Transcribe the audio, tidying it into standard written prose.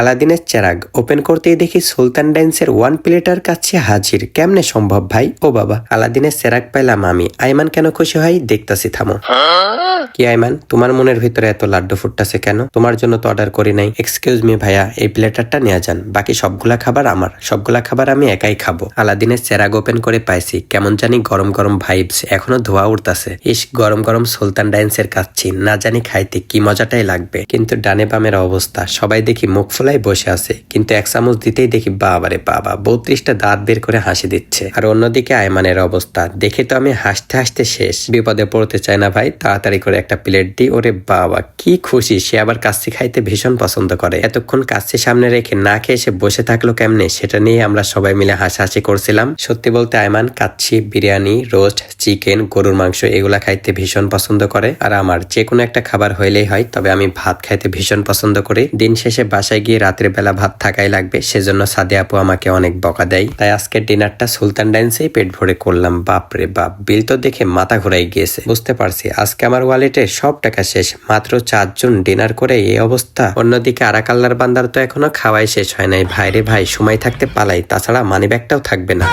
আলাদিনের চেরাগ ওপেন করতেই দেখি সুলতান ডাইন্সের 1 প্লেটার কাছে হাজির। কেমনে সম্ভব ভাই? ও বাবা, আলাদিনের চেরাগ পাইলাম আমি। আইমান কেন খুশি হয় দেখতাছি, থামো। কি আইমান, তোমার মনের ভিতরে এত লাড্ডু ফুটতাছে কেন? তোমার জন্য তো অর্ডার করি নাই। এক্সকিউজ মি ভাইয়া, এই প্লেটারটা নিয়ে যান, বাকি সবগুলা খাবার আমার। সবগুলা খাবার আমি একাই খাবো। আলাদিনের চেরাগ ওপেন করে পাইছি, কেমন জানি গরম গরম ভাইবস, এখনো ধোয়া উঠতাছে। ইস, গরম গরম সুলতান ডাইন্সের কাচ্ছি, না জানি খাইতে কি মজাটাই লাগবে। কিন্তু ডানে বামের অবস্থা, সবাই দেখি মুখ ফোলাই বসে আছে, কিন্তু এক চামচ দিতেই দেখি বাবারে বাবা, 32টা দাঁত বের করে হাসি দিচ্ছে। আর অন্যদিকে আয়মানের অবস্থা দেখে তো আমি হাসতে হাসতে শেষ। বিপদে পড়তে চাই না ভাই, তাড়াতাড়ি করে একটা প্লেট দি। ওরে বাবা কি খুশি, সে আবার কাচ্চি খাইতে ভীষণ পছন্দ করে। এতক্ষণ কাচ্চি সামনে রেখে না খেয়ে সে বসে থাকলো কেমনে, সেটা নিয়ে আমরা সবাই মিলে হাসাহাসি করছিলাম। সত্যি বলতে আয়মান কাচ্চি, বিরিয়ানি, রোস্ট, চিকেন, গরুর মাংস এগুলা খাইতে ভীষণ পছন্দ করে। আর আমার যে কোনো একটা খাবার হইলেই হয়, তবে আমি ভাত খাইতে ভীষণ পছন্দ করি। দিন শেষে বাসায় গিয়ে রাতের বেলা ভাত থাকাই লাগবে, সেজন্য সাদি আপু আমাকে অনেক বকা দেয়। তাই আজকের ডিনারটা সুলতান ডাইন্সেই পেট ভরে করলাম। বাপরে বাপ, বিল তো দেখে মাথা ঘুরাই গিয়েছে। বুঝতে পারছি আজকে আমার ওয়ালেটে সব টাকা শেষ। মাত্র 4 জন ডিনার করে এই অবস্থা। অন্যদিকে আরাকাল্লার বান্দার তো এখনো খাওয়াই শেষ হয় নাই। ভাইরে ভাই, সময় থাকতে পালাই, তাছাড়া মানি ব্যাগটাও থাকবে না।